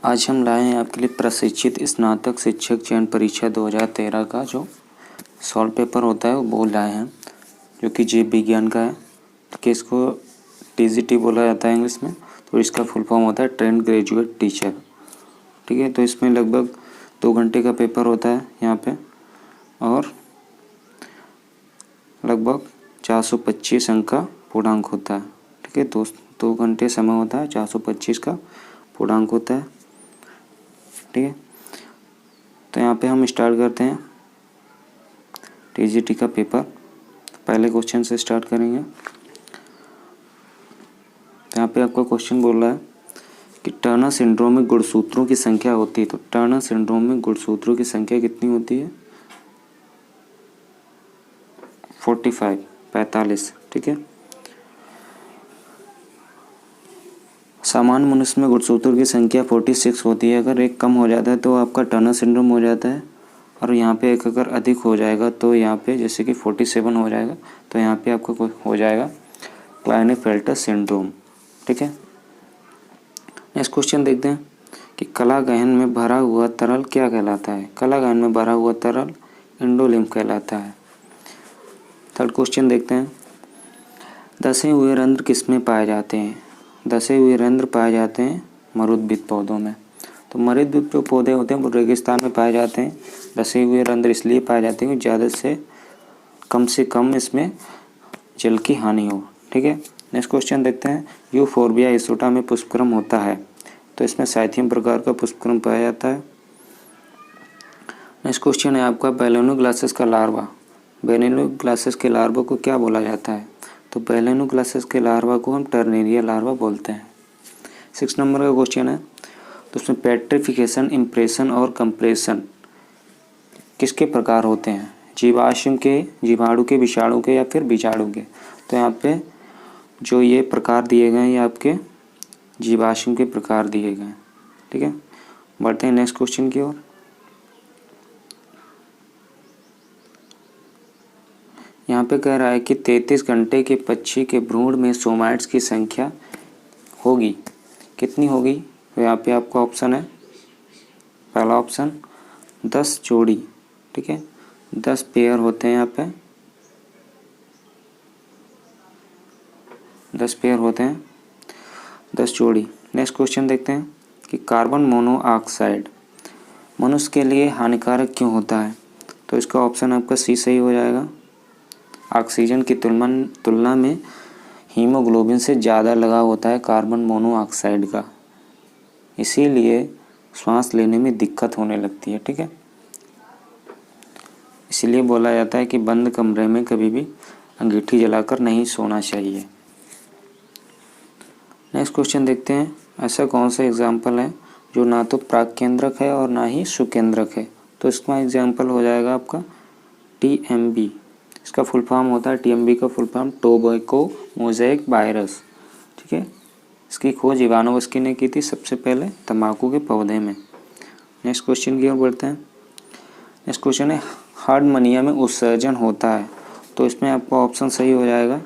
आज हम लाए हैं आपके लिए प्रशिक्षित स्नातक शिक्षक चयन परीक्षा 2013 का जो सॉल्व पेपर होता है वो लाए हैं, जो कि जीव विज्ञान का है। कि इसको टीजीटी बोला जाता है इंग्लिश में, तो इसका फुल फॉर्म होता है ट्रेंड ग्रेजुएट टीचर। ठीक है, तो इसमें लगभग 2 घंटे का पेपर होता है यहाँ पे, और लगभग 425 अंक का पूर्णांक होता है। ठीक है, 2 घंटे समय होता है, 425 का पूर्णांक होता है। ठीक है, तो यहाँ पे हम स्टार्ट करते हैं टीजीटी का पेपर। पहले क्वेश्चन से स्टार्ट करेंगे। तो यहाँ पे आपका क्वेश्चन बोल रहा है कि टर्नर सिंड्रोम में गुणसूत्रों की संख्या होती है। तो टर्नर सिंड्रोम में गुणसूत्रों की संख्या कितनी होती है? 45। ठीक है, सामान्य मनुष्य में गुणसूत्रों की संख्या 46 होती है। अगर एक कम हो जाता है तो आपका टर्नर सिंड्रोम हो जाता है, और यहाँ पे एक अगर अधिक हो जाएगा तो यहाँ पे जैसे कि 47 हो जाएगा तो यहाँ पे आपका हो जाएगा क्लाइनेफेल्टर सिंड्रोम। ठीक है, नेक्स्ट क्वेश्चन देखते हैं कि कलागहन में भरा हुआ तरल क्या कहलाता है? कलागहन में भरा हुआ तरल इंडोलिम्फ कहलाता है। थर्ड क्वेश्चन देखते हैं, धसे हुए रंध्र किसमें पाए जाते हैं? धसे हुए रंध्र पाए जाते हैं मरुद्भिद पौधों में। तो मरुद्भिद जो पौधे होते हैं वो रेगिस्तान में पाए जाते हैं। धसे हुए रंध्र इसलिए पाए जाते हैं कि ज़्यादा से कम इसमें जल की हानि हो। ठीक है, नेक्स्ट क्वेश्चन देखते हैं, यूफोर्बिया इसोटा में पुष्पक्रम होता है। तो इसमें साइथियम प्रकार का पुष्पक्रम पाया जाता है। नेक्स्ट क्वेश्चन है आपका बैलेनोग्लासेस का लार्वा। बैलेनोग्लासेस के लार्वा को क्या बोला जाता है? तो बैलेनोग्लासेस के लार्वा को हम टर्नेरिया लार्वा बोलते हैं। 6 नंबर का क्वेश्चन है, तो उसमें पेट्रिफिकेशन, इम्प्रेशन और कंप्रेशन किसके प्रकार होते हैं? जीवाश्म के, जीवाणु के, विषाणु के या फिर बीजाणु के? तो यहाँ पे जो ये प्रकार दिए गए हैं ये आपके जीवाश्म के प्रकार दिए गए हैं। ठीक है, बढ़ते हैं नेक्स्ट क्वेश्चन की ओर। यहाँ पे कह रहा है कि 33 घंटे के पक्षी के भ्रूण में सोमाइट्स की संख्या होगी, कितनी होगी? तो यहाँ पे आपका ऑप्शन है, पहला ऑप्शन 10 जोड़ी। ठीक है, 10 पेयर होते हैं यहाँ पे, 10 पेयर होते हैं, 10 जोड़ी। नेक्स्ट क्वेश्चन देखते हैं कि कार्बन मोनोऑक्साइड मनुष्य के लिए हानिकारक क्यों होता है? तो इसका ऑप्शन आपका सी सही हो जाएगा। ऑक्सीजन की तुलना में हीमोग्लोबिन से ज़्यादा लगाव होता है कार्बन मोनोऑक्साइड का, इसीलिए सांस लेने में दिक्कत होने लगती है। ठीक है, इसीलिए बोला जाता है कि बंद कमरे में कभी भी अंगीठी जलाकर नहीं सोना चाहिए। नेक्स्ट क्वेश्चन देखते हैं, ऐसा कौन सा एग्जाम्पल है जो ना तो प्राकेंद्रक है और ना ही सुकेंद्रक है? तो इसका एग्जाम्पल हो जाएगा आपका TMB। इसका फुल फॉर्म होता है, TMB का full form tobacco mosaic virus. ठीक है, इसकी खोज इवानोव्स्की ने की थी सबसे पहले तंबाकू के पौधे में। नेक्स्ट क्वेश्चन की ओर बढ़ते हैं। नेक्स्ट क्वेश्चन है, हार्डमनिया में उत्सर्जन होता है। तो इसमें आपका ऑप्शन सही हो जाएगा,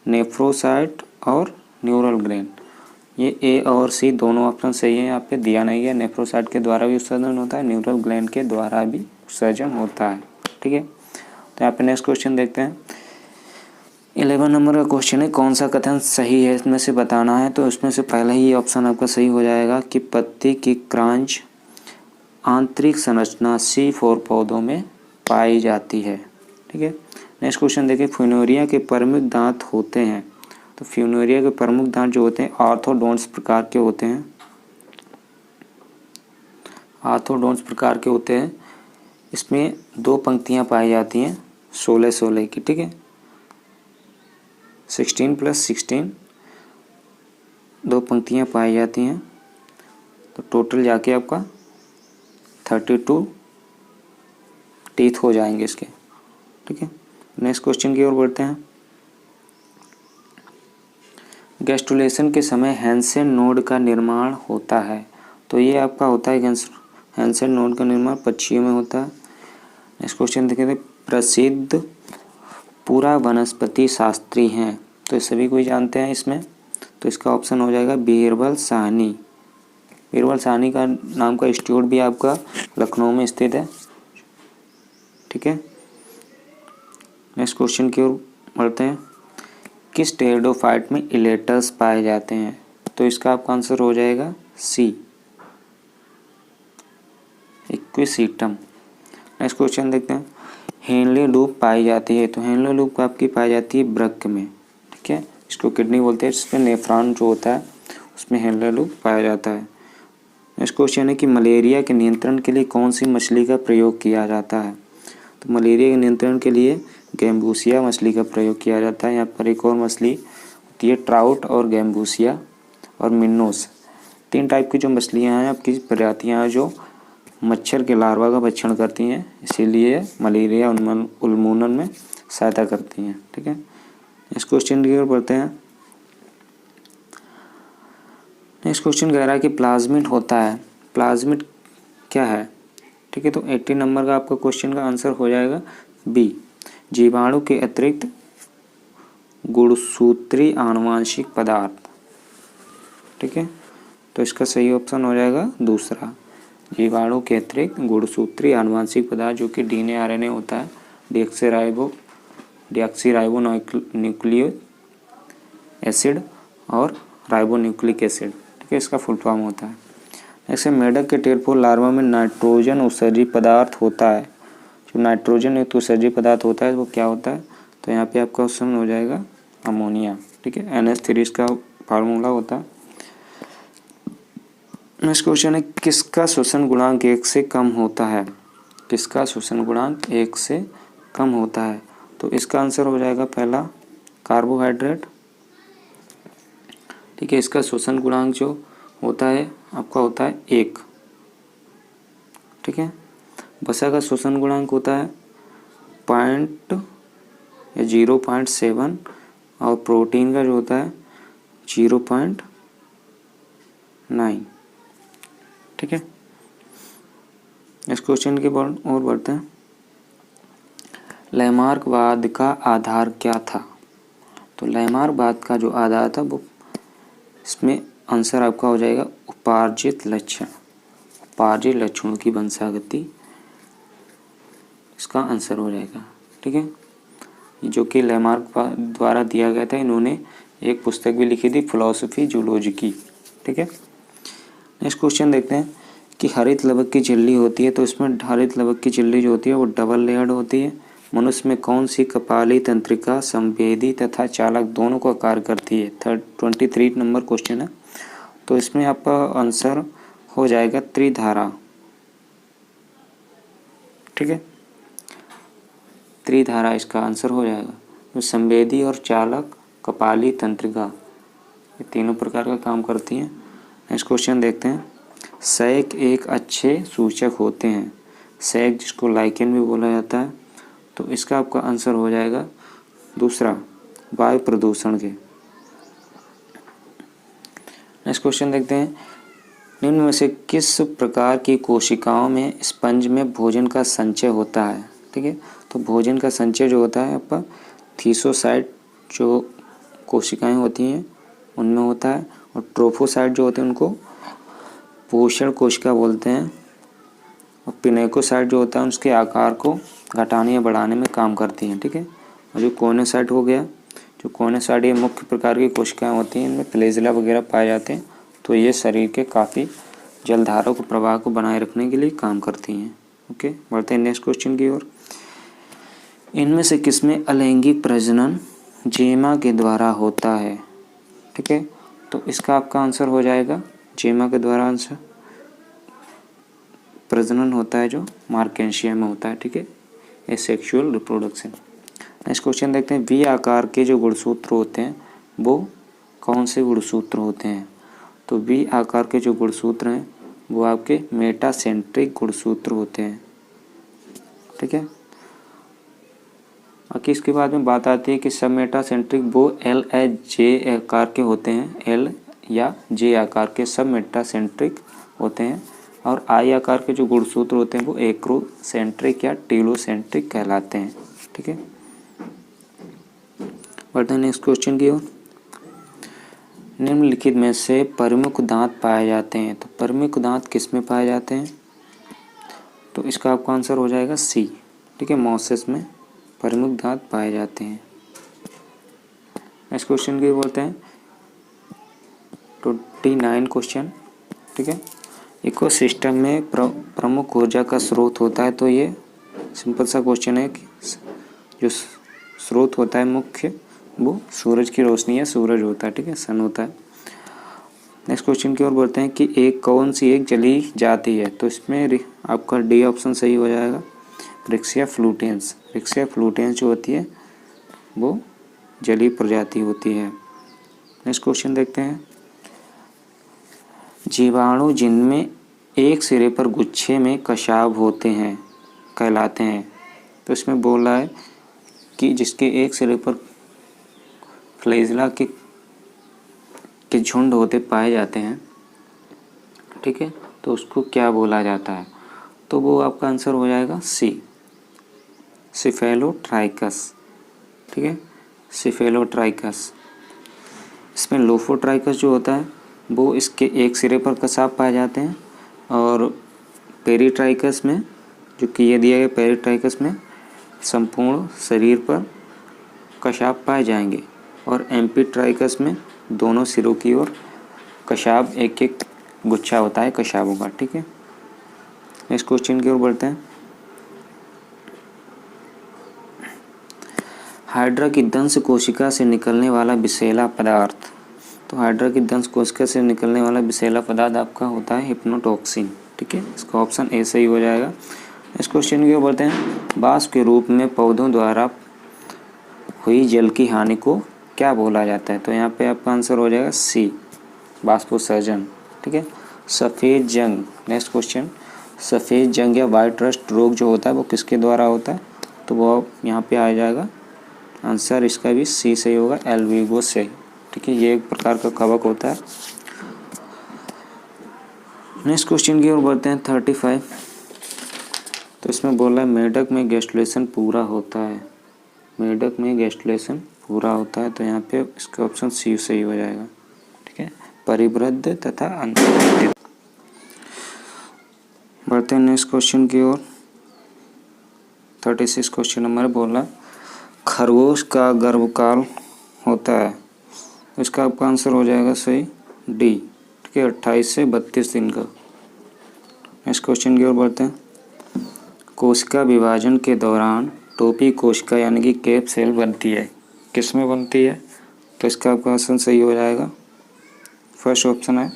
नेफ्रोसाइट और न्यूरल ग्लैंड। ये ए और सी दोनों ऑप्शन सही है, यहाँ पे दिया नहीं है। नेफ्रोसाइट के द्वारा भी उत्सर्जन होता है, न्यूरल ग्लैंड के द्वारा भी उत्सर्जन होता है। ठीक है, तो यहाँ पे नेक्स्ट क्वेश्चन देखते हैं। 11 नंबर का क्वेश्चन है, कौन सा कथन सही है इसमें से बताना है। तो इसमें से पहला ही ऑप्शन आपका सही हो जाएगा कि पत्ती की क्रांच आंतरिक संरचना C4 पौधों में पाई जाती है। ठीक है, नेक्स्ट क्वेश्चन देखिए, फ्यूनेरिया के प्रमुख दांत होते हैं। तो फ्यूनेरिया के प्रमुख दांत जो होते हैं ऑर्थोडोंट्स प्रकार के होते हैं। ऑर्थोडोंट्स प्रकार के होते हैं, इसमें 2 पंक्तियां पाई जाती हैं 16 की। ठीक है, 16 + 16 2 पंक्तियां पाई जाती हैं, तो टोटल जाके आपका 32 टीथ हो जाएंगे इसके। ठीक है, नेक्स्ट क्वेश्चन की ओर बढ़ते हैं। गैस्ट्रुलेशन के समय हैंसेन नोड का निर्माण होता है। तो ये आपका होता है हैंसेन नोड का निर्माण पक्षियों में होता है। नेक्स्ट क्वेश्चन देखेंगे, प्रसिद्ध पूरा वनस्पति शास्त्री हैं। तो सभी कोई जानते हैं इसमें, तो इसका ऑप्शन हो जाएगा बीरबल साहनी। बीरबल साहनी का नाम का इंस्टीट्यूट भी आपका लखनऊ में स्थित है। ठीक है, नेक्स्ट क्वेश्चन की ओर बढ़ते हैं। किस टेरिडोफाइट में इलेटर्स पाए जाते हैं? तो इसका आपका आंसर हो जाएगा सी, इक्विसीटम। नेक्स्ट क्वेश्चन देखते हैं। हेनले लूप पाई जाती है, तो हेनले लूप आपकी पाई जाती है वृक्क में। ठीक है, इसको किडनी बोलते हैं, जिसमें नेफ्रॉन जो होता है उसमें हेनले लूप पाया जाता है। नेक्स्ट क्वेश्चन है कि मलेरिया के नियंत्रण के लिए कौन सी मछली का प्रयोग किया जाता है? तो मलेरिया के नियंत्रण के लिए गैम्बूसिया मछली का प्रयोग किया जाता है। यहाँ पर एक और मछली होती है ट्राउट और गैम्बूसिया और मिन्नोस, 3 टाइप की जो मछलियाँ हैं आपकी प्रजातियाँ हैं जो मच्छर के लार्वा का भक्षण करती हैं, इसीलिए मलेरिया उन्मूलन में सहायता करती हैं। ठीक है, इस क्वेश्चन की ओर बढ़ते हैं। नेक्स्ट क्वेश्चन कह रहा है कि प्लाज्मिड होता है, प्लाज्मिड क्या है? ठीक है, तो 80 नंबर का आपका क्वेश्चन का आंसर हो जाएगा बी, जीवाणु के अतिरिक्त गुणसूत्री आनुवांशिक पदार्थ। ठीक है, तो इसका सही ऑप्शन हो जाएगा दूसरा, जीवाणु के अतिरिक्त गुणसूत्री आनुवांशिक पदार्थ, जो कि DNA RNA होता है, डीऑक्सीराइबो न्यूक्लिक एसिड और राइबोन्यूक्लिक एसिड। ठीक है, इसका फुल फॉर्म होता है। ऐसे मेढक के टेडपोल लार्वा में नाइट्रोजन उत्सर्जी पदार्थ होता है, जो नाइट्रोजन युक्त उत्सर्जी पदार्थ होता है वो क्या होता है? तो यहाँ पे आपका ऑप्शन हो जाएगा अमोनिया। ठीक है, NH3 इसका फार्मूला होता है। नेक्स्ट क्वेश्चन है किसका श्वसन गुणांक 1 से कम होता है? किसका श्वसन गुणांक 1 से कम होता है? तो इसका आंसर हो जाएगा पहला कार्बोहाइड्रेट। ठीक है, इसका श्वसन गुणांक जो होता है आपका होता है 1। ठीक है, वसा का श्वसन गुणांक होता है 0.7 और प्रोटीन का जो होता है 0.9। ठीक है, इस क्वेश्चन के बाद और बढ़ते हैं। लैमार्कवाद का आधार क्या था? तो लैमार्कवाद का जो आधार था वो, इसमें आंसर आपका हो जाएगा उपार्जित लक्षण, उपार्जित लक्षणों की वंशागति, इसका आंसर हो जाएगा। ठीक है, जो कि लैमार्क द्वारा दिया गया था। इन्होंने एक पुस्तक भी लिखी थी, फिलॉसफी जूलॉजी की। ठीक है, नेक्स्ट क्वेश्चन देखते हैं कि हरित लवक की झिल्ली होती है, तो इसमें हरित लवक की झिल्ली जो होती है वो डबल लेयर्ड होती है। मनुष्य में कौन सी कपाली तंत्रिका संवेदी तथा चालक दोनों का कार्य करती है? 23 नंबर क्वेश्चन है, तो इसमें आपका आंसर हो जाएगा त्रिधारा। ठीक है, त्रिधारा इसका आंसर हो जाएगा। तो संवेदी और चालक कपाली तंत्रिका ये तीनों प्रकार का काम करती हैं। नेक्स्ट क्वेश्चन देखते हैं। सैक एक अच्छे सूचक होते हैं, सैक जिसको लाइकेन भी बोला जाता है, तो इसका आपका आंसर हो जाएगा दूसरा, वायु प्रदूषण के। नेक्स्ट क्वेश्चन देखते हैं। निम्न में से किस प्रकार की कोशिकाओं में स्पंज में भोजन का संचय होता है? ठीक है, तो भोजन का संचय जो होता है आपका थीसोसाइट जो कोशिकाएं होती हैं उनमें होता है, और ट्रोफोसाइट जो होते हैं उनको पोषण कोशिका बोलते हैं, और पिनेकोसाइट जो होता है उसके आकार को घटाने या बढ़ाने में काम करती हैं। ठीक है, और जो कोनेसाइट हो गया, जो कोनेसाइट ये मुख्य प्रकार की कोशिकाएं होती हैं, इनमें फ्लैजेला वगैरह पाए जाते हैं, तो ये शरीर के काफ़ी जलधारा को प्रवाह को बनाए रखने के लिए काम करती हैं। ओके, बढ़ते हैं नेक्स्ट क्वेश्चन की ओर। इनमें से किसमें अलैंगिक प्रजनन जेमा के द्वारा होता है? ठीक है, तो इसका आपका आंसर हो जाएगा जेमा के द्वारा आंसर प्रजनन होता है जो मार्केंशिया में होता है। ठीक है, एसेक्सुअल रिप्रोडक्शन। नेक्स्ट क्वेश्चन देखते हैं। वी आकार के जो गुणसूत्र होते हैं वो कौन से गुणसूत्र होते हैं? तो वी आकार के जो गुणसूत्र हैं वो आपके मेटासेंट्रिक गुणसूत्र होते हैं। ठीक है, बाकी इसके बाद में बात आती है कि सब मेटासेंट्रिक वो एल एच जे आकार के होते हैं, एल या जे आकार के सब मेटासेंट्रिक होते हैं, और आई आकार के जो गुणसूत्र होते हैं वो एक्रोसेंट्रिक या टीलोसेंट्रिक कहलाते हैं। ठीक है, बढ़ते हैं नेक्स्ट क्वेश्चन की ओर। निम्नलिखित में से प्रमुख दांत पाए जाते हैं। तो प्रमुख दांत किस में पाए जाते हैं? तो इसका आपका आंसर हो जाएगा सी। ठीक है, मॉसेस में प्रमुख दांत पाए जाते हैं। नेक्स्ट क्वेश्चन की बोलते हैं 29 क्वेश्चन। ठीक है, इकोसिस्टम में प्रमुख ऊर्जा का स्रोत होता है। तो ये सिंपल सा क्वेश्चन है कि जो स्रोत होता है मुख्य, वो सूरज की रोशनी या सूरज होता है। ठीक है, सन होता है। नेक्स्ट क्वेश्चन की ओर बढ़ते हैं कि कौन सी एक जलीय जाति है। तो इसमें आपका डी ऑप्शन सही हो जाएगा, रिक्सिया फ्लूटेंस। रिक्सिया फ्लूटेंस जो होती है वो जलीय प्रजाति होती है। नेक्स्ट क्वेश्चन देखते हैं, जीवाणु जिनमें एक सिरे पर गुच्छे में कशाभ होते हैं कहलाते हैं। तो इसमें बोल रहा है कि जिसके एक सिरे पर फ्लैजेला के झुंड होते पाए जाते हैं। ठीक है, तो उसको क्या बोला जाता है? तो वो आपका आंसर हो जाएगा सी, सिफेलोट्राइकस। ठीक है, सिफेलोट्राइकस। इसमें लोफोट्राइकस जो होता है वो इसके एक सिरे पर कशाभ पाए जाते हैं, और पेरीट्राइकस में जो कि ये दिया गया पेरीट्राइकस में संपूर्ण शरीर पर कशाभ पाए जाएंगे, और एम्फीट्राइकस में दोनों सिरों की ओर कशाभ एक एक गुच्छा होता है कशाभों का। ठीक है, नेक्स्ट क्वेश्चन की ओर बढ़ते हैं। हाइड्रा की दंश कोशिका से निकलने वाला विषैला पदार्थ। तो हाइड्रा की दंश कोशिका से निकलने वाला विषैला पदार्थ आपका होता है हिप्नोटॉक्सिन। ठीक है, इसका ऑप्शन ए सही हो जाएगा। इस क्वेश्चन की ओर बढ़ते हैं, वाष्प के रूप में पौधों द्वारा हुई जल की हानि को क्या बोला जाता है? तो यहाँ पे आपका आंसर हो जाएगा सी, वाष्पोत्सर्जन। ठीक है, सफ़ेद जंग। नेक्स्ट क्वेश्चन, सफ़ेद जंग या वाइट रस्ट रोग जो होता है वो किसके द्वारा होता है? तो वो यहाँ पे आ जाएगा आंसर, इसका भी सी सही होगा, एल्विगो से। ठीक है, ये एक प्रकार का कवक होता है। नेक्स्ट क्वेश्चन की ओर बढ़ते हैं 35। तो इसमें बोल रहा है मेढक में गैस्ट्रुलेशन पूरा होता है। मेढक में गैस्ट्रुलेशन पूरा होता है, तो यहाँ पे इसका ऑप्शन सी सही हो जाएगा। ठीक है, परिवृद्ध तथा अंतर्वृत्त। बढ़ते हैं नेक्स्ट क्वेश्चन की ओर 36 क्वेश्चन नंबर बोला खरगोश का गर्भकाल होता है। तो इसका आपका आंसर हो जाएगा सही डी। ठीक है, 28 से 32 दिन का। नेक्स्ट क्वेश्चन की ओर बढ़ते हैं, कोशिका विभाजन के दौरान टोपी कोशिका यानी कि कैप सेल बनती है, किस में बनती है? तो इसका आपका आंसर सही हो जाएगा, फर्स्ट ऑप्शन है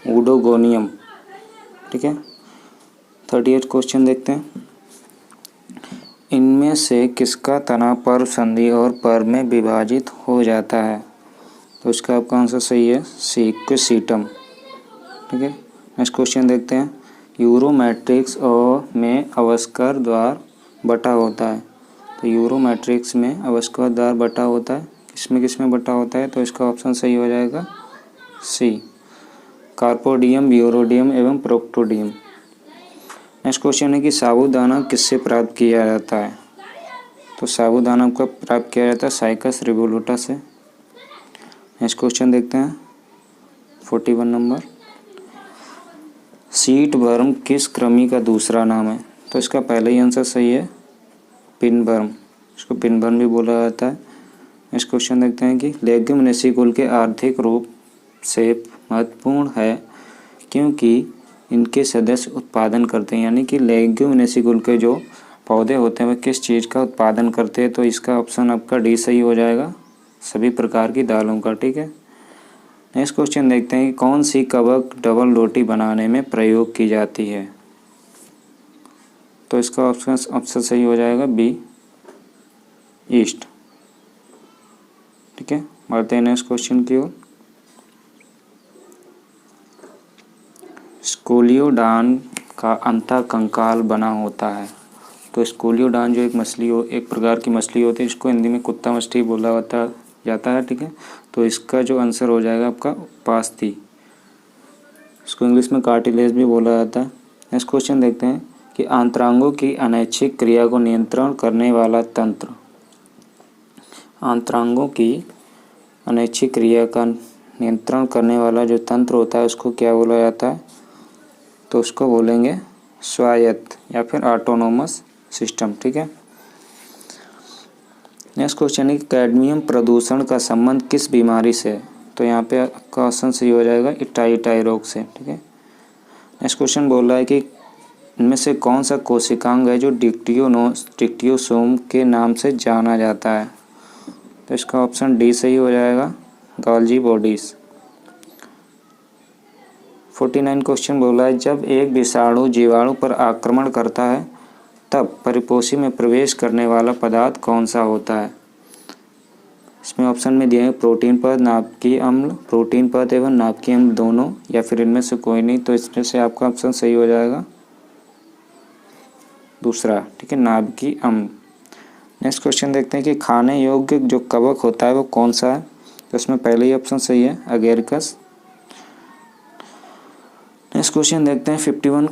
ऊडोगोनियम। ठीक है, 38 क्वेश्चन देखते हैं, इनमें से किसका तना पर्व संधि और पर्व में विभाजित हो जाता है? तो इसका आपका आंसर सही है सी, क्विसीटम। ठीक है, नेक्स्ट क्वेश्चन देखते हैं, यूरोमैट्रिक्स और में अवस्कर द्वार बटा होता है। तो यूरोमैट्रिक्स में अवस्कर द्वार बटा होता है, किसमें बटा होता है? तो इसका ऑप्शन सही हो जाएगा सी, कार्पोडियम, यूरोडियम एवं प्रोक्टोडियम। नेक्स्ट क्वेश्चन है कि साबूदाना किससे प्राप्त किया जाता है? तो साबूदाना को प्राप्त किया जाता है साइकस रिवोल्यूटा से। नेक्स्ट क्वेश्चन देखते हैं 41 नंबर, सीट वर्म किस कृमि का दूसरा नाम है? तो इसका पहला ही आंसर सही है, पिनवर्म। इसको पिनवर्म भी बोला जाता है। नेक्स्ट क्वेश्चन देखते हैं कि लेग्यूमिनेसी कुल के आर्थिक रूप से महत्वपूर्ण है क्योंकि इनके सदस्य उत्पादन करते हैं, यानी कि लेग्यूमिनेसी कुल के जो पौधे होते हैं वह किस चीज़ का उत्पादन करते हैं? तो इसका ऑप्शन आपका डी सही हो जाएगा, सभी प्रकार की दालों का। ठीक है, नेक्स्ट क्वेश्चन देखते हैं कि कौन सी कवक डबल रोटी बनाने में प्रयोग की जाती है? तो इसका ऑप्शन सही हो जाएगा बी, ईस्ट। ठीक है, बढ़ते हैं नेक्स्ट क्वेश्चन की ओर, स्कोलियोडान का अंतःकंकाल बना होता है। तो स्कोलियोडान जो एक प्रकार की मछली होती है, इसको हिंदी में कुत्ता मछली बोला जाता है। ठीक है, तो इसका जो आंसर हो जाएगा आपका उपास्थि, इसको इंग्लिश में कार्टिलेज भी बोला जाता है। नेक्स्ट क्वेश्चन देखते हैं कि आंतरांगों की अनैच्छिक क्रिया को नियंत्रण करने वाला तंत्र। आंतरांगों की अनैच्छिक क्रिया का नियंत्रण करने वाला जो तंत्र होता है उसको क्या बोला जाता है? तो उसको बोलेंगे स्वायत्त या फिर ऑटोनोमस सिस्टम। ठीक है। नेक्स्ट क्वेश्चन है कि कैडमियम प्रदूषण का संबंध किस बीमारी से है? तो यहाँ पे क्वेश्चन सही हो जाएगा इटाई रोग से। ठीक है। नेक्स्ट क्वेश्चन बोल रहा है कि इनमें से कौन सा कोशिकांग है जो डिक्टियोसोम के नाम से जाना जाता है? तो इसका ऑप्शन डी सही हो जाएगा, गोल्जी बॉडीज। 49 क्वेश्चन बोला है जब एक विषाणु जीवाणु पर आक्रमण करता है तब परिपोषी में प्रवेश करने वाला पदार्थ कौन सा होता है? इसमें ऑप्शन में दिए हैं प्रोटीन पद, नाभिकीय अम्ल, प्रोटीन पद एवं नाभिकीय अम्ल दोनों, या फिर इनमें से कोई नहीं। तो इसमें से आपका ऑप्शन सही हो जाएगा दूसरा। ठीक है, नाभिकीय अम्ल। नेक्स्ट क्वेश्चन देखते हैं कि खाने योग्य जो कवक होता है वो कौन सा है? तो इसमें पहले ही ऑप्शन सही है, अगेरिकस। नेक्स्ट क्वेश्चन देखते हैं 51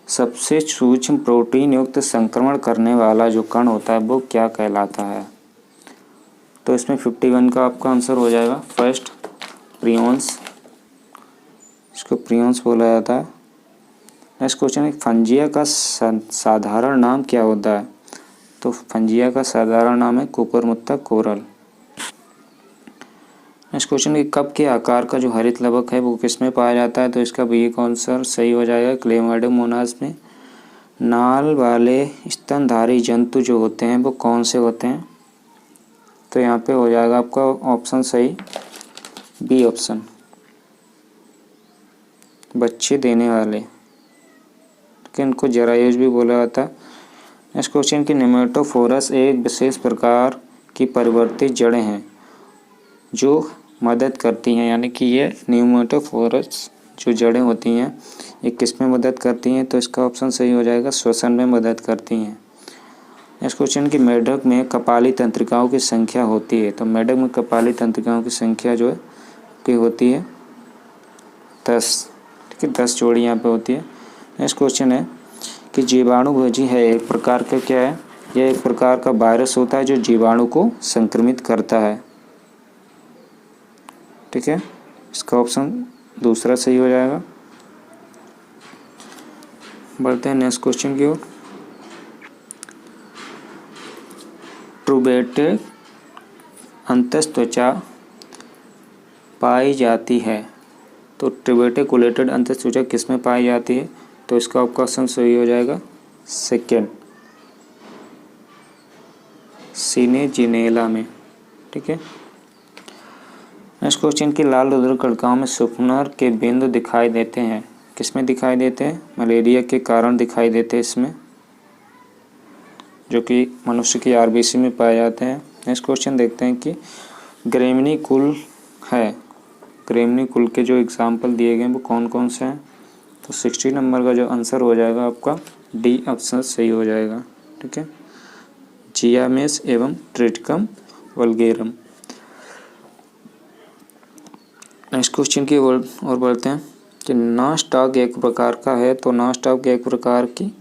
सबसे सूक्ष्म प्रोटीन युक्त संक्रमण करने वाला जो कण होता है वो क्या कहलाता है? तो इसमें 51 का आपका आंसर हो जाएगा फर्स्ट, प्रियॉन्स। इसको प्रियॉन्स बोला जाता है। नेक्स्ट क्वेश्चन है फंजिया का साधारण नाम क्या होता है? तो फंजिया का साधारण नाम है कुकुरमुत्ता कोरल। नेक्स्ट क्वेश्चन है कप के आकार का जो हरित लवक है वो किसमें पाया जाता है? तो इसका भी एक आंसर सही हो जाएगा, क्लेमाइडोमोनास में। नाल वाले स्तनधारी जंतु जो होते हैं वो कौन से होते हैं? तो यहाँ पे हो जाएगा आपका ऑप्शन सही, बी ऑप्शन, बच्चे देने वाले। तो इनको जरायुज भी बोला जाता है। नेक्स्ट क्वेश्चन की निमेटोफोरस एक विशेष प्रकार की परिवर्तित जड़ें हैं जो मदद करती हैं, यानी कि ये निमेटोफोरस जो जड़ें होती हैं ये किस में मदद करती हैं? तो इसका ऑप्शन सही हो जाएगा, श्वसन में मदद करती हैं। नेक्स्ट क्वेश्चन की मेढक में कपाली तंत्रिकाओं की संख्या होती है? तो मेढक में कपाली तंत्रिकाओं की संख्या जो है की होती है 10। ठीक है, 10 जोड़ी यहाँ पे होती है। नेक्स्ट क्वेश्चन है कि जीवाणुभोजी है एक प्रकार का क्या है? यह एक प्रकार का वायरस होता है जो जीवाणु को संक्रमित करता है। ठीक है, इसका ऑप्शन दूसरा सही हो जाएगा। बढ़ते हैं नेक्स्ट क्वेश्चन की ओर। ट्यूबेटेड अंतःत्वचा पाई जाती है? तो ट्यूबेटिकुलेटेड अंतःत्वचा किस में पाई जाती है? तो इसका आपका ऑप्शन सही हो जाएगा सेकेंड, सिनेजिनेला में। ठीक है। नेक्स्ट क्वेश्चन की लाल रुधिर कणिकाओं में सुपनर के बिंदु दिखाई देते हैं, किस में दिखाई देते हैं? मलेरिया के कारण दिखाई देते हैं इसमें, जो कि मनुष्य की आरबीसी में पाए जाते हैं। नेक्स्ट क्वेश्चन देखते हैं कि ग्रेमिनी कुल है, ग्रेमिनी कुल के जो एग्जाम्पल दिए गए हैं वो कौन कौन से हैं? तो 60 नंबर का जो आंसर हो जाएगा आपका डी ऑप्शन सही हो जाएगा। ठीक है, जियामेस एवं ट्रिटिकम वल्गेरम। नेक्स्ट क्वेश्चन की ओर बढ़ते हैं कि नॉस्टॉक एक प्रकार का है? तो नॉस्टॉक एक प्रकार की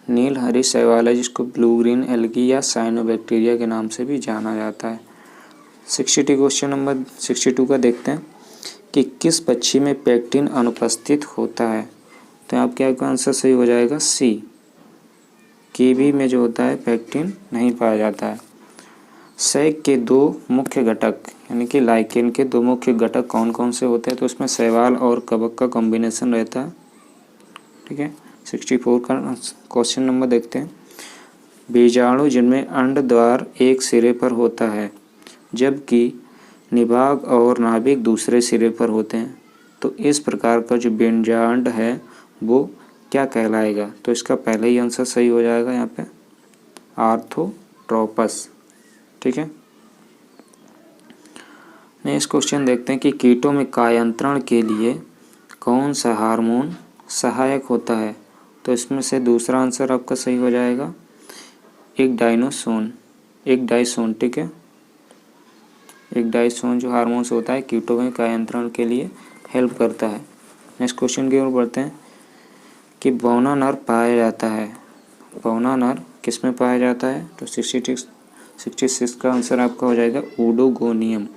नील हरी शैवाल है जिसको ब्लू ग्रीन एल्गी या साइनोबैक्टीरिया के नाम से भी जाना जाता है। 62 क्वेश्चन नंबर 62 का देखते हैं कि किस पक्षी में पेक्टिन अनुपस्थित होता है? तो आपके आपका आंसर सही हो जाएगा सी, कीवी में जो होता है पेक्टिन नहीं पाया जाता है। शैक के दो मुख्य घटक यानी कि लाइकेन के दो मुख्य घटक कौन कौन से होते हैं? तो उसमें शैवाल और कवक का कॉम्बिनेशन रहता है। ठीक है, 64 का क्वेश्चन नंबर देखते हैं। बीजाणु जिनमें अंड द्वार एक सिरे पर होता है जबकि निभाग और नाभिक दूसरे सिरे पर होते हैं, तो इस प्रकार का जो बीजांड है वो क्या कहलाएगा? तो इसका पहले ही आंसर सही हो जाएगा यहाँ पे, आर्थोट्रोपस। ठीक है। नेक्स्ट क्वेश्चन देखते हैं कि कीटों में कायांतरण के लिए कौन सा हार्मोन सहायक होता है? तो इसमें से दूसरा आंसर आपका सही हो जाएगा, एक डाइसोन। ठीक है, एक डाइसोन जो हार्मोन्स होता है कीटों में कायांतरण के लिए हेल्प करता है। नेक्स्ट क्वेश्चन की ओर बढ़ते हैं कि बौना नर पाया जाता है, बौना नर किस में पाया जाता है? तो 66 का आंसर आपका हो जाएगा ऊडोगोनियम।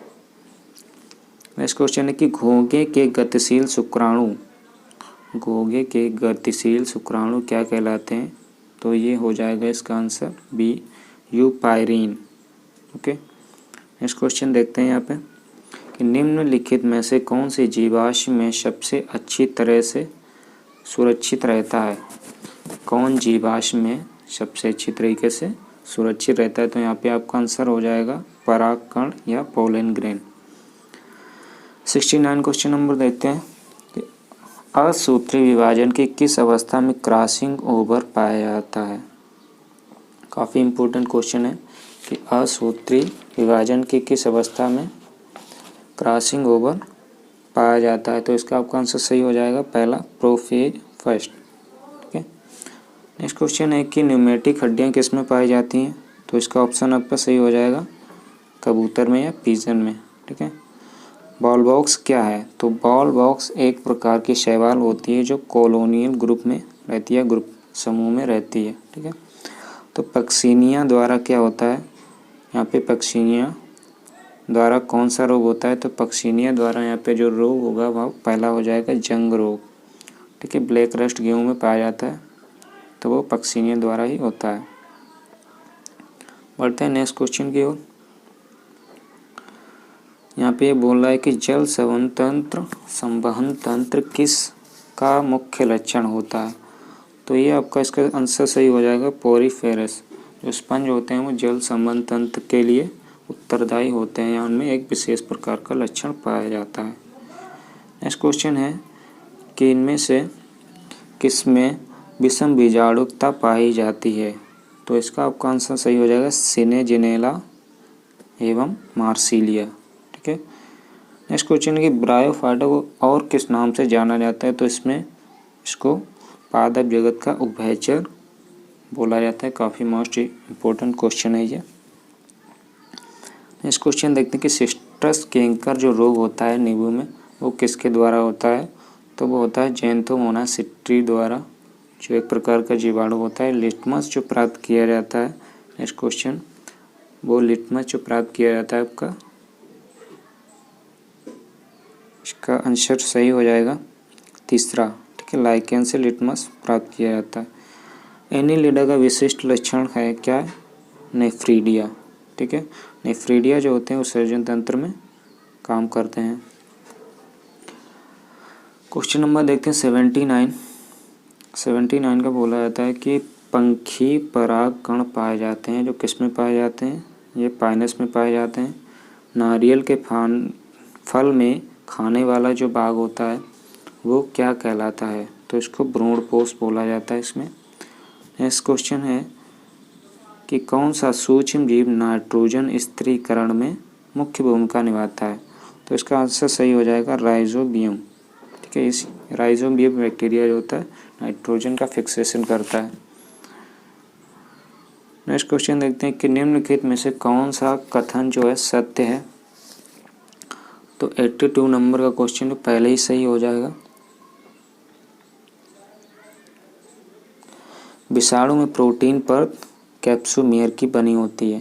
नेक्स्ट क्वेश्चन है कि घोंघे के गतिशील शुक्राणु क्या कहलाते हैं? तो ये हो जाएगा इसका answer B, eupyrene. Okay, next question देखते हैं यहाँ पे कि निम्नलिखित में से कौन सी जीवाश्म में सबसे अच्छी तरह से सुरक्षित रहता है? कौन जीवाश्म में सबसे अच्छी तरीके से सुरक्षित रहता है? तो यहाँ पे आपका आंसर हो जाएगा परागकण या पोलन ग्रेन। 69 क्वेश्चन नंबर देखते हैं कि असूत्रीय विभाजन की किस अवस्था में क्रॉसिंग ओवर पाया जाता है? काफ़ी इम्पोर्टेंट क्वेश्चन है कि असूत्रीय विभाजन की किस अवस्था में क्रॉसिंग ओवर पाया जाता है? तो इसका आपका आंसर सही हो जाएगा पहला, प्रोफेज फर्स्ट। ठीक है, नेक्स्ट क्वेश्चन है कि न्यूमेटिक हड्डियाँ किस में पाई जाती हैं? तो इसका ऑप्शन आपका सही हो जाएगा कबूतर में या पिजन में। ठीक है, बॉल बॉक्स क्या है? तो बॉल बॉक्स एक प्रकार की शैवाल होती है जो कॉलोनियल ग्रुप में रहती है, ग्रुप समूह में रहती है। ठीक है, तो पक्सिनिया द्वारा क्या होता है? यहाँ पे पक्सिनिया द्वारा कौन सा रोग होता है? तो पक्सिनिया द्वारा यहाँ पे जो रोग होगा वह पहला हो जाएगा जंग रोग। ठीक है, ब्लैक रस्ट गेहूँ में पाया जाता है तो वो पक्सिनिया द्वारा ही होता है। बढ़ते हैं नेक्स्ट क्वेश्चन की ओर। यहाँ पे बोल रहा है कि जल संवहन तंत्र किस का मुख्य लक्षण होता है? तो ये आपका इसका आंसर सही हो जाएगा पोरिफेरस। जो स्पंज होते हैं वो जल संवहन तंत्र के लिए उत्तरदायी होते हैं या उनमें एक विशेष प्रकार का लक्षण पाया जाता है। नेक्स्ट क्वेश्चन है कि इनमें से किसमें विषम बीजाणुता पाई जाती है? तो इसका आपका आंसर सही हो जाएगा सिनेजिनेला एवं मार्सिलिया। ठीक है, नेक्स्ट क्वेश्चन है कि ब्रायोफाइटा को और किस नाम से जाना जाता है? तो इसमें इसको पादप जगत का उभयचर बोला जाता है। काफ़ी मोस्ट इम्पोर्टेंट क्वेश्चन है ये। नेक्स्ट क्वेश्चन देखते हैं कि सिस्टस कैंकर जो रोग होता है नींबू में वो किसके द्वारा होता है? तो वो होता है ज़ैंथोमोनास सिट्री द्वारा, जो एक प्रकार का जीवाणु होता है। लिटमस जो प्राप्त किया जाता है, नेक्स्ट क्वेश्चन, वो लिटमस जो प्राप्त किया जाता है आपका, इसका आंसर सही हो जाएगा तीसरा। ठीक है, लाइकेन से लिटमस प्राप्त किया जाता है। एनीलिडा का विशिष्ट लक्षण है क्या? नेफ्रीडिया। ठीक है, नेफ्रीडिया जो होते हैं वो सर्जन तंत्र में काम करते हैं। क्वेश्चन नंबर देखते हैं 79 का बोला जाता है कि पंखी पराग कण पाए जाते हैं जो किस में पाए जाते हैं? ये पाइनस में पाए जाते हैं। नारियल के फल में खाने वाला जो भाग होता है वो क्या कहलाता है? तो इसको भ्रूणपोष बोला जाता है इसमें। नेक्स्ट क्वेश्चन है कि कौन सा सूक्ष्म जीव नाइट्रोजन स्थिरीकरण में मुख्य भूमिका निभाता है? तो इसका आंसर सही हो जाएगा राइजोबियम। ठीक है, इस राइजोबियम बैक्टीरिया जो होता है नाइट्रोजन का फिक्सेशन करता है। नेक्स्ट क्वेश्चन देखते हैं कि निम्नलिखित में से कौन सा कथन जो है सत्य है? तो 82 नंबर का क्वेश्चन पहले ही सही हो जाएगा। विषाणु में प्रोटीन परत कैप्सुमेर की बनी होती है।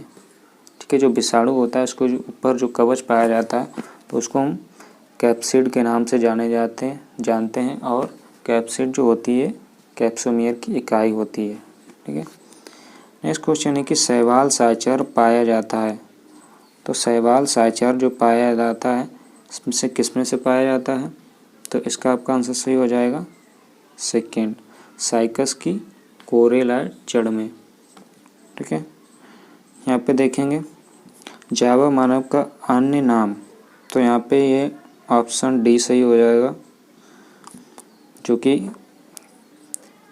ठीक है, जो विषाणु होता है उसको ऊपर जो कवच पाया जाता है तो उसको हम कैप्सिड के नाम से जानते हैं और कैप्सिड जो होती है कैप्सुमेर की इकाई होती है। ठीक है, नेक्स्ट क्वेश्चन है कि शैवाल साइचर पाया जाता है। तो शैवाल साइचर जो पाया जाता है इसमें से किसमें से पाया जाता है? तो इसका आपका आंसर सही हो जाएगा सेकेंड, साइकस की कोरेलाइट जड़ में। ठीक है, यहाँ पे देखेंगे जावा मानव का अन्य नाम, तो यहाँ पे ये ऑप्शन डी सही हो जाएगा जो कि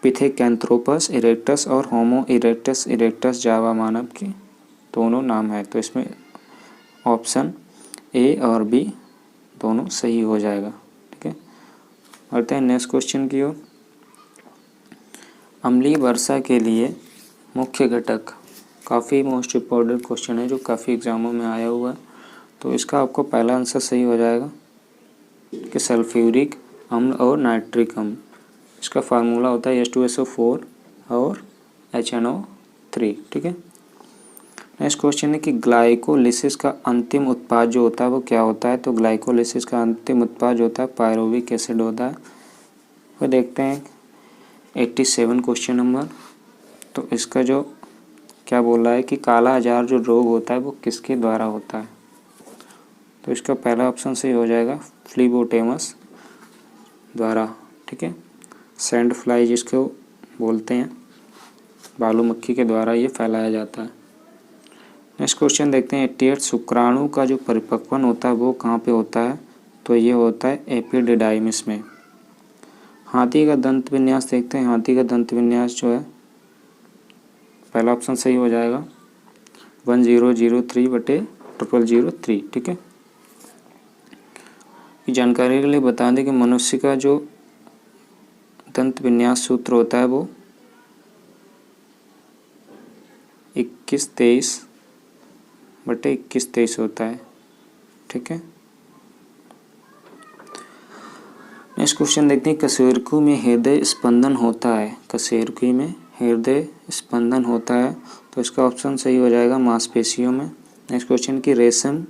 पिथेकैंथ्रोपस इरेक्टस और होमो इरेक्टस जावा मानव के दोनों नाम है। तो इसमें ऑप्शन ए और बी दोनों सही हो जाएगा। ठीक है, बढ़ते हैं नेक्स्ट क्वेश्चन की ओर। अम्लीय वर्षा के लिए मुख्य घटक, काफ़ी मोस्ट इम्पोर्टेंट क्वेश्चन है जो काफ़ी एग्जामों में आया हुआ है। तो इसका आपको पहला आंसर सही हो जाएगा कि सल्फ्यूरिक अम्ल और नाइट्रिक अम्ल। इसका फार्मूला होता है H2SO4 और HNO3। ठीक है, नेक्स्ट क्वेश्चन है कि ग्लाइकोलिसिस का अंतिम उत्पाद जो होता है वो क्या होता है। तो ग्लाइकोलिसिस का अंतिम उत्पाद जो होता है पायरुविक एसिड होता है। वो देखते हैं 87 क्वेश्चन नंबर। तो इसका जो क्या बोल रहा है कि काला आजार जो रोग होता है वो किसके द्वारा होता है। तो इसका पहला ऑप्शन सही हो जाएगा फ्लीबोटेमस द्वारा, ठीक है। सैंड फ्लाई जिसको बोलते हैं, बालू मक्खी के द्वारा ये फैलाया जाता है। नेक्स्ट क्वेश्चन देखते हैं 88 शुक्राणु का जो परिपक्वन होता है वो कहाँ पे होता है। तो ये होता है एपिडिडाइमिस में। हाथी का दंत विन्यास देखते हैं। हाथी का दंत विन्यास जो है पहला ऑप्शन सही हो जाएगा 1003/0003, ठीक है। जानकारी के लिए बता दें कि मनुष्य का जो दंत विन्यास सूत्र होता है वो 21-23/21-23 होता है, ठीक है। नेक्स्ट क्वेश्चन देखते हैं कशेरुकी में हृदय स्पंदन होता है। कशेरुकी में हृदय स्पंदन होता है तो इसका ऑप्शन सही हो जाएगा मांसपेशियों में। नेक्स्ट क्वेश्चन की रेशम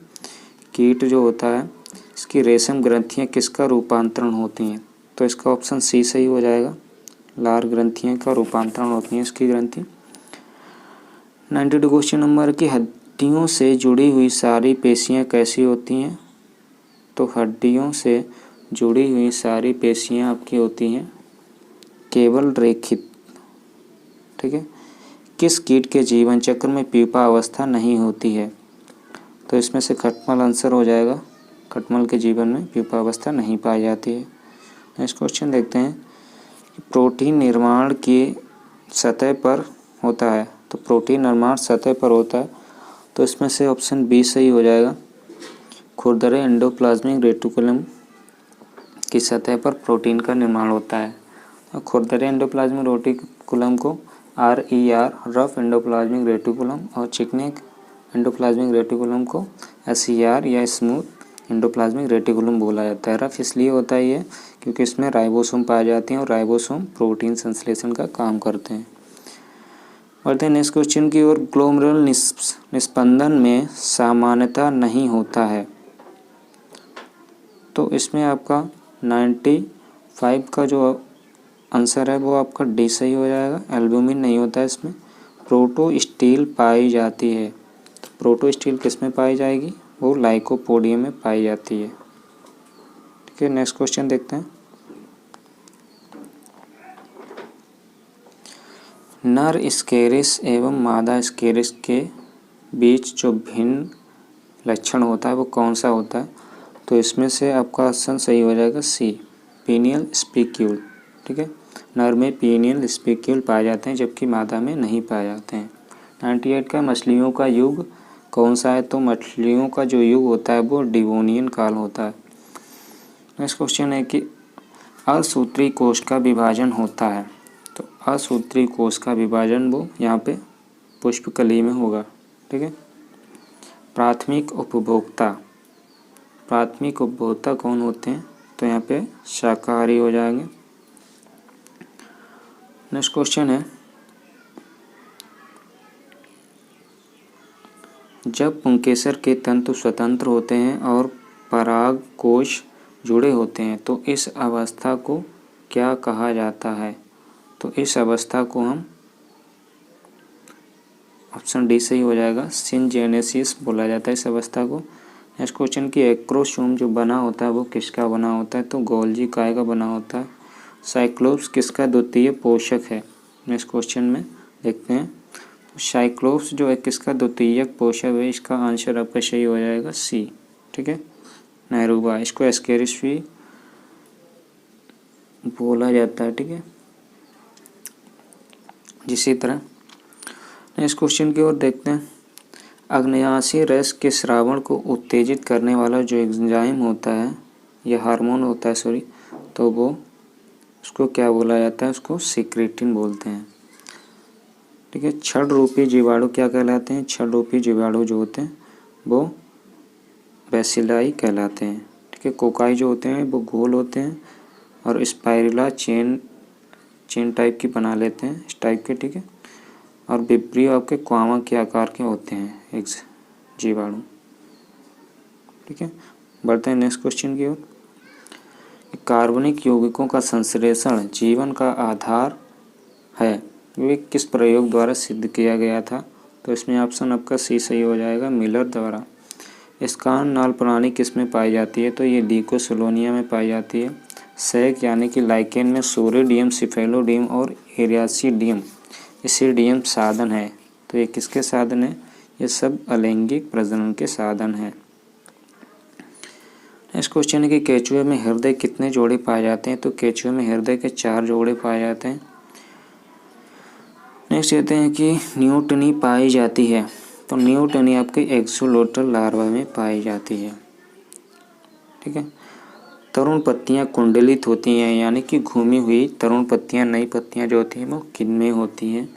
कीट जो होता है इसकी रेशम ग्रंथियां किसका रूपांतरण होती हैं। तो इसका ऑप्शन सी सही हो जाएगा, लार ग्रंथियों का रूपांतरण होती है इसकी ग्रंथि। 92 क्वेश्चन नंबर की हड्डियों से जुड़ी हुई सारी पेशियां कैसी होती हैं। तो हड्डियों से जुड़ी हुई सारी पेशियां आपकी होती हैं केवल रेखित, ठीक है। किस कीट के जीवन चक्र में प्यूपा अवस्था नहीं होती है। तो इसमें से खटमल आंसर हो जाएगा। खटमल के जीवन में प्यूपा अवस्था नहीं पाई जाती है। नेक्स्ट क्वेश्चन देखते हैं कि प्रोटीन निर्माण की सतह पर होता है। तो प्रोटीन निर्माण सतह पर होता है तो इसमें से ऑप्शन बी सही हो जाएगा। खुरदरे एंडोप्लाज्मिक रेटिकुलम की सतह पर प्रोटीन का निर्माण होता है। तो खुरदरे एंडोप्लाज्मिक रेटिकुलम को RER रफ एंडोप्लाज्मिक रेटिकुलम और चिकने एंडोप्लाज्मिक रेटिकुलम को SER या स्मूथ एंडोप्लाज्मिक रेटिकुलम बोला जाता है। रफ इसलिए होता है ये क्योंकि इसमें राइबोसोम पाए जाते हैं और राइबोसोम प्रोटीन संश्लेषण का काम करते हैं। बढ़ते हैं नेक्स्ट क्वेश्चन की ओर। ग्लोमेरुलर निस्पंदन में सामान्यता नहीं होता है। तो इसमें आपका 95 का जो आंसर है वो आपका डी सही हो जाएगा। एल्ब्यूमिन नहीं होता है इसमें। प्रोटोस्टील पाई जाती है। तो प्रोटोस्टील किस में पाई जाएगी, वो लाइकोपोडियम में पाई जाती है, ठीक है। नेक्स्ट क्वेश्चन देखते हैं। नर स्केरिस एवं मादा स्केरिस के बीच जो भिन्न लक्षण होता है वो कौन सा होता है। तो इसमें से आपका ऑप्शन सही हो जाएगा सी, पीनियल स्पिक्यूल, ठीक है। नर में पीनियल स्पिक्यूल पाए जाते हैं जबकि मादा में नहीं पाए जाते हैं। 98 का मछलियों का युग कौन सा है। तो मछलियों का जो युग होता है वो डिवोनियन काल होता है। नेक्स्ट क्वेश्चन है कि असूत्री कोश का विभाजन होता है। तो असूत्री कोश का विभाजन वो यहाँ पे पुष्पकली में होगा, ठीक है। प्राथमिक उपभोक्ता कौन होते हैं। तो यहाँ पे शाकाहारी हो जाएंगे। नेक्स्ट क्वेश्चन है जब पुंकेसर के तंतु स्वतंत्र होते हैं और पराग कोश जुड़े होते हैं तो इस अवस्था को क्या कहा जाता है। तो इस अवस्था को हम ऑप्शन डी सही हो जाएगा, सिंजेनेसिस बोला जाता है इस अवस्था को। नेक्स्ट क्वेश्चन की एक्रोसोम जो बना होता है वो किसका बना होता है। तो गोल्जी काय का बना होता है। साइक्लोप्स किसका द्वितीय पोषक है। नेक्स्ट क्वेश्चन में देखते हैं साइक्लोप्स जो है किसका द्वितीयक पोषक है। इसका आंसर आपका सही हो जाएगा सी, ठीक है, नेहरूबा। इसको एस्केरिस भी बोला जाता है, ठीक है। इसी तरह नेक्स्ट क्वेश्चन की ओर देखते हैं। अग्न्याशयी रस के स्रावण को उत्तेजित करने वाला जो एंजाइम होता है या हार्मोन होता है सॉरी, तो वो उसको क्या बोला जाता है। उसको सिक्रेटिन बोलते हैं, ठीक है। छड़ रूपी जीवाणु क्या कहलाते हैं। छड़ रूपी जीवाणु जो होते हैं वो बैसिलाई कहलाते हैं, ठीक है। कोकाई जो होते हैं वो गोल होते हैं और स्पाइरुला चेन टाइप की बना लेते हैं इस टाइप के, ठीक है। और विब्रियो आपके क्वामा के आकार के होते हैं एक जीवाणु। ठीक है, बढ़ते हैं नेक्स्ट क्वेश्चन की ओर। कार्बनिक यौगिकों का संश्लेषण जीवन का आधार है, वे किस प्रयोग द्वारा सिद्ध किया गया था? तो इसमें ऑप्शन आपका सी सही हो जाएगा, मिलर द्वारा। स्कान नाल प्रणाली किस में पाई जाती है? तो ये डिकोसिलोनिया में पाई जाती है। सैक यानी कि लाइकेन में सोरेडियम, सिफेलोडियम और एरियासिडियम इसिडियम साधन है। तो ये किसके साधन है? ये सब अलैंगिक प्रजनन के साधन हैं। नेक्स्ट क्वेश्चन है कि केचुए में हृदय कितने जोड़े पाए जाते हैं? तो केचुए में हृदय के 4 जोड़े पाए जाते हैं। नेक्स्ट कहते हैं कि न्यूटनी पाई जाती है। तो न्यूटनी आपके एक्सोलोटल लार्वा में पाई जाती है। ठीक है, तरुण पत्तियां कुंडलित होती हैं, यानी कि घूमी हुई तरुण पत्तियां, नई पत्तियां जो होती हैं वो किन में होती हैं?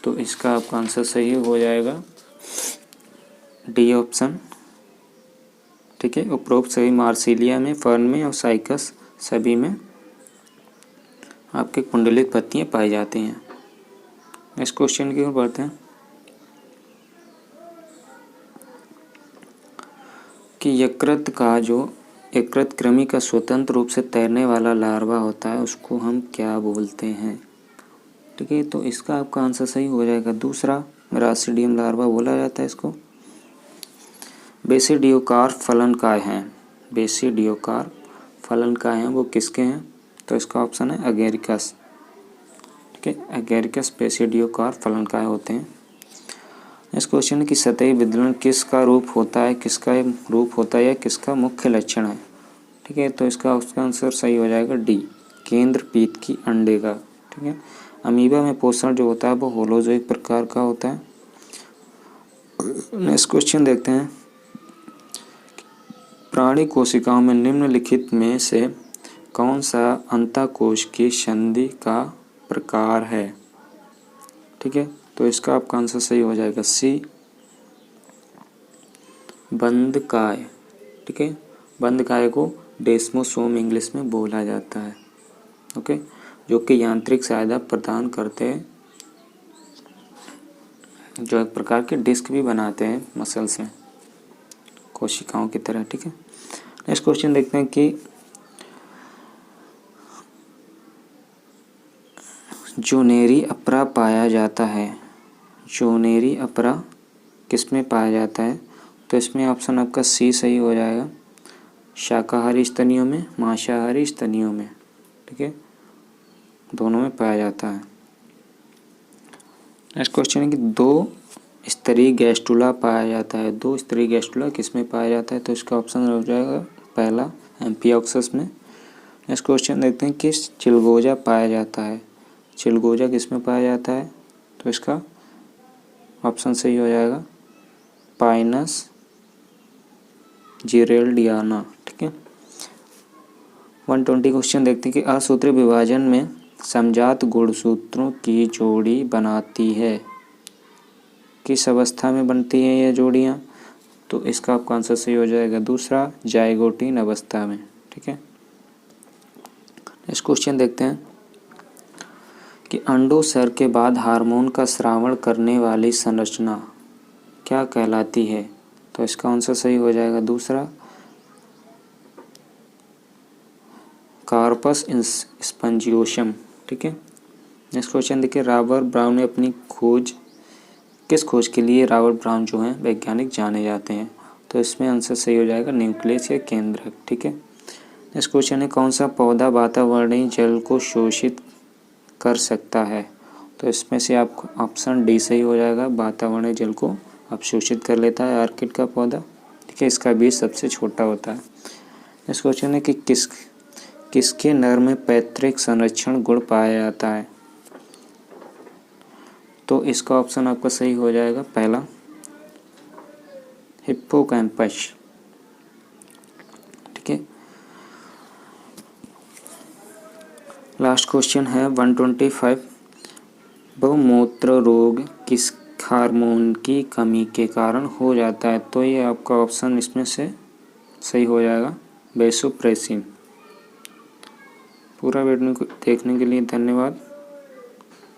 तो इसका आपका आंसर सही हो जाएगा डी ऑप्शन। ठीक है, उपरोक्त सभी मार्सिलिया में, फर्न में और साइकस सभी में आपके कुंडलित पत्तियां पाई जाती हैं। नेक्स्ट क्वेश्चन की ओर बढ़ते हैं कि यकृत कृमि का स्वतंत्र रूप से तैरने वाला लार्वा होता है, उसको हम क्या बोलते हैं? ठीक है, तो इसका आपका आंसर सही हो जाएगा दूसरा, रासिडियम लार्वा बोला जाता है इसको। बेसिडियोकार फलनकाय हैं, बेसिडियोकार फलनकाय हैं, वो किसके हैं? तो इसका ऑप्शन है अगेरिकस। ठीक है, अगेरिकस बेसिडियोकार फलनकाय होते हैं। इस क्वेश्चन की सतही विदलन किसका रूप होता है, या किसका मुख्य लक्षण है? ठीक है, तो इसका आंसर सही हो जाएगा डी, केंद्र पीत की अंडे का। ठीक है, अमीबा में पोषण जो होता है वो होलोजोइक प्रकार का होता है। नेक्स्ट क्वेश्चन देखते हैं, प्राणी कोशिकाओं में निम्नलिखित में से कौन सा अंतःकोश की संधि का प्रकार है? ठीक है, तो इसका आपका आंसर सही हो जाएगा सी, बंधकाय। ठीक है, बंधकाय को डेस्मोसोम इंग्लिश में बोला जाता है। ओके, जो कि यांत्रिक सहायता प्रदान करते हैं, जो एक प्रकार के डिस्क भी बनाते हैं मसल्स में, कोशिकाओं की तरह। ठीक है, नेक्स्ट क्वेश्चन देखते हैं कि जोनेरी अपरा पाया जाता है, जोनेरी अपरा किस में पाया जाता है? तो इसमें ऑप्शन आपका सी सही हो जाएगा, शाकाहारी स्तनियों में, मांसाहारी स्तनियों में। ठीक है, दोनों में पाया जाता है। नेक्स्ट क्वेश्चन है कि 2 स्तरीय गैस्ट्रुला पाया जाता है, 2 स्तरीय गैस्ट्रुला किस में पाया जाता है? तो इसका ऑप्शन हो जाएगा पहला, एम्फिऑक्सस में। नेक्स्ट क्वेश्चन देखते हैं कि चिलगोजा पाया जाता है, चिलगोजा किस में पाया जाता है? तो इसका ऑप्शन सही हो जाएगा पाइनस जिरेल्डियाना। ठीक है, 120 क्वेश्चन देखते हैं कि असूत्रीय विभाजन में समजात गुणसूत्रों की जोड़ी बनाती है, किस अवस्था में बनती हैं ये जोड़ियाँ? तो इसका आपका आंसर सही हो जाएगा दूसरा, जाइगोटीन अवस्था में। ठीक है, नेक्स्ट क्वेश्चन देखते हैं कि अंडोत्सर्ग के बाद हार्मोन का स्रावण करने वाली संरचना क्या कहलाती है? तो इसका आंसर सही हो जाएगा दूसरा, कार्पस स्पंजियोसम। ठीक है, नेक्स्ट क्वेश्चन देखिए, रॉबर्ट ब्राउन ने अपनी किस खोज के लिए रॉबर्ट ब्राउन जो हैं वैज्ञानिक जाने जाते हैं? तो इसमें आंसर सही हो जाएगा न्यूक्लियस या केंद्रक। ठीक है, नेक्स्ट क्वेश्चन है, कौन सा पौधा वातावरणीय जल को शोषित कर सकता है? तो इसमें से आपको ऑप्शन डी सही हो जाएगा, वातावरणीय जल को अवशोषित कर लेता है ऑर्किड का पौधा। ठीक है, इसका बीज सबसे छोटा होता है। नेक्स्ट क्वेश्चन है कि किसके नर में पैतृक संरक्षण गुण पाया जाता है? तो इसका ऑप्शन आपका सही हो जाएगा पहला, हिप्पोकैम्पस। ठीक है, लास्ट क्वेश्चन है 125, बहुमूत्र रोग किस हार्मोन की कमी के कारण हो जाता है? तो ये आपका ऑप्शन इसमें से सही हो जाएगा, वेसोप्रेसिन। पूरा वीडियो को देखने के लिए धन्यवाद।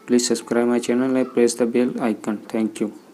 Please subscribe my channel and press the bell icon. Thank you.